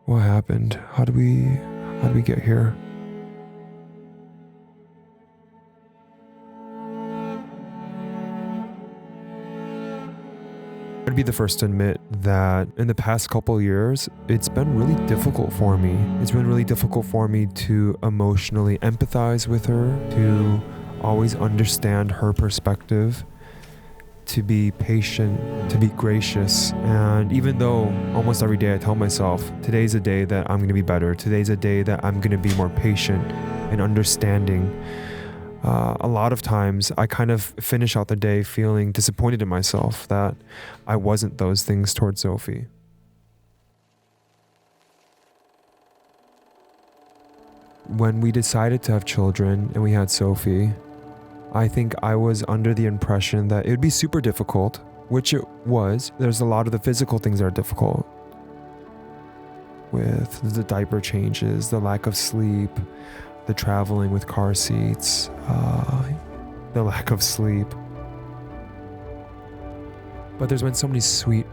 What happened? How did we get here? I'd be the first to admit that in the past couple years, it's been really difficult for me. It's been really difficult for me to emotionally empathize with her, to always understand her perspective, to be patient, to be gracious. And even though almost every day I tell myself, today's a day that I'm going to be better, today's a day that I'm going to be more patient and understanding, a lot of times I kind of finish out the day feeling disappointed in myself that I wasn't those things towards Sophie. When we decided to have children and we had Sophie, I think I was under the impression that it would be super difficult, which it was. There's a lot of the physical things that are difficult, with the diaper changes, the lack of sleep, the traveling with car seats, the lack of sleep. But there's been so many sweet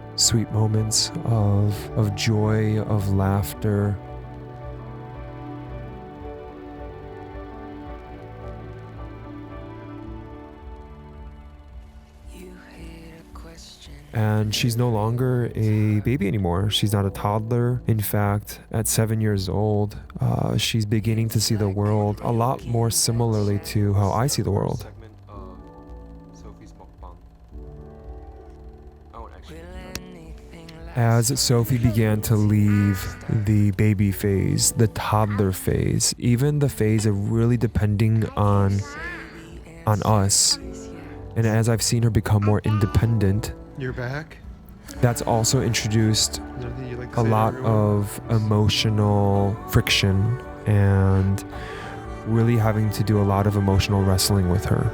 moments of joy, of laughter. And she's no longer a baby anymore. She's not a toddler. In fact, at 7 years old, she's beginning to see the world a lot more similarly to how I see the world. As Sophie began to leave the baby phase, the toddler phase, even the phase of really depending on us, and as I've seen her become more independent, you're back? That's also introduced a lot of emotional friction and really having to do a lot of emotional wrestling with her.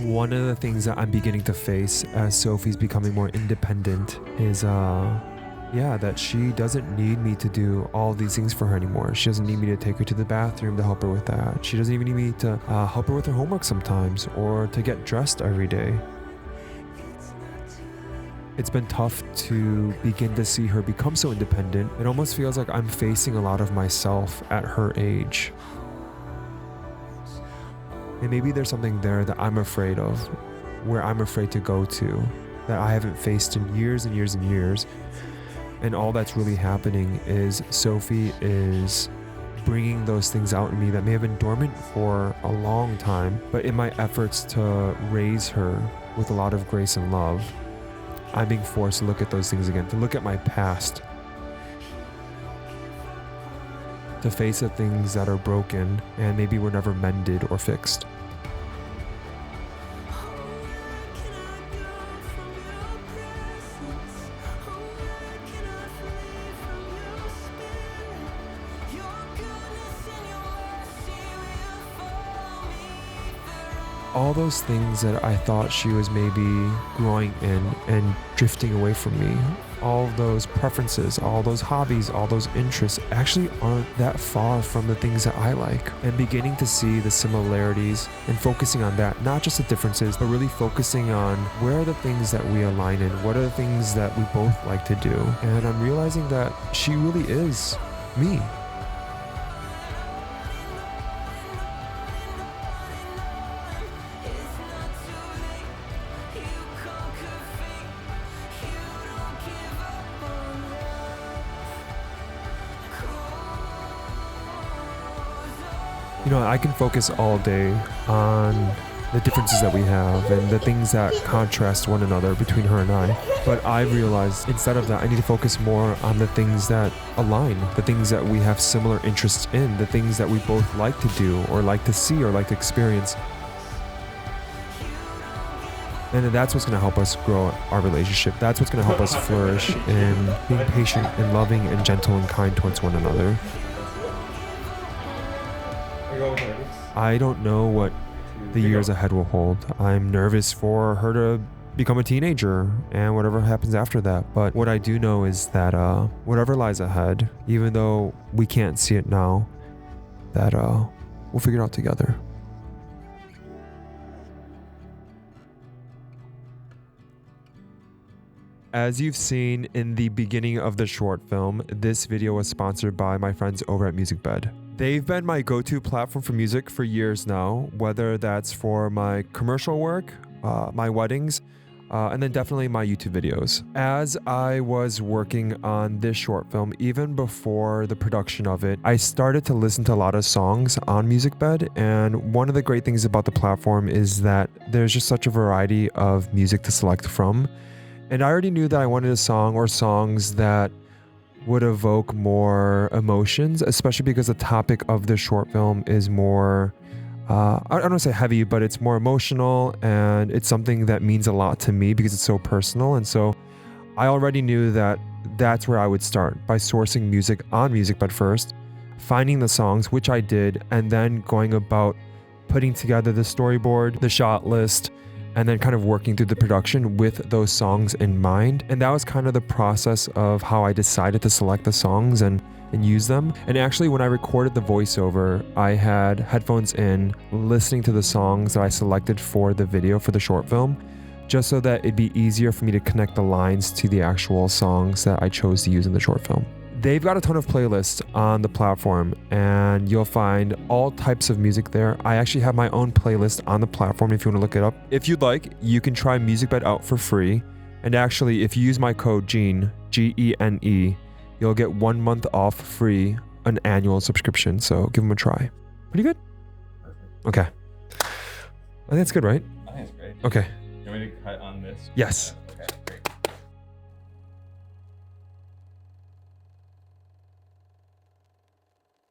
One of the things that I'm beginning to face as Sophie's becoming more independent is that she doesn't need me to do all these things for her anymore. She doesn't need me to take her to the bathroom to help her with that. She doesn't even need me to help her with her homework sometimes, or to get dressed every day. It's been tough to begin to see her become so independent. It almost feels like I'm facing a lot of myself at her age. And maybe there's something there that I'm afraid of, where I'm afraid to go to, that I haven't faced in years and years and years. And all that's really happening is Sophie is bringing those things out in me that may have been dormant for a long time. But in my efforts to raise her with a lot of grace and love, I'm being forced to look at those things again, to look at my past, to face the things that are broken and maybe were never mended or fixed. All those things that I thought she was maybe growing in and drifting away from me, all those preferences, all those hobbies, all those interests actually aren't that far from the things that I like. And beginning to see the similarities and focusing on that, not just the differences, but really focusing on where are the things that we align in, what are the things that we both like to do. And I'm realizing that she really is me. You know, I can focus all day on the differences that we have and the things that contrast one another between her and I. But I realized instead of that, I need to focus more on the things that align, the things that we have similar interests in, the things that we both like to do or like to see or like to experience. And that's what's going to help us grow our relationship. That's what's going to help us flourish in being patient and loving and gentle and kind towards one another. I don't know what the years ahead will hold. I'm nervous for her to become a teenager and whatever happens after that. But what I do know is that whatever lies ahead, even though we can't see it now, that we'll figure it out together. As you've seen in the beginning of the short film, this video was sponsored by my friends over at MusicBed. They've been my go-to platform for music for years now, whether that's for my commercial work, my weddings, and then definitely my YouTube videos. As I was working on this short film, even before the production of it, I started to listen to a lot of songs on MusicBed, and one of the great things about the platform is that there's just such a variety of music to select from. And I already knew that I wanted a song or songs that would evoke more emotions, especially because the topic of the short film is more, I don't want to say heavy, but it's more emotional, and it's something that means a lot to me because it's so personal. And so I already knew that that's where I would start, by sourcing music on MusicBed first, finding the songs, which I did, and then going about putting together the storyboard, the shot list, and then kind of working through the production with those songs in mind. And that was kind of the process of how I decided to select the songs and use them. And actually, when I recorded the voiceover, I had headphones in, listening to the songs that I selected for the video for the short film, just so that it'd be easier for me to connect the lines to the actual songs that I chose to use in the short film. They've got a ton of playlists on the platform, and you'll find all types of music there. I actually have my own playlist on the platform if you want to look it up. If you'd like, you can try MusicBed out for free. And actually, if you use my code GENE, G-E-N-E, you'll get 1 month off free, an annual subscription. So give them a try. Pretty good? Perfect. Okay. I think that's good, right? I think it's great. Okay. You want me to cut on this? Yes.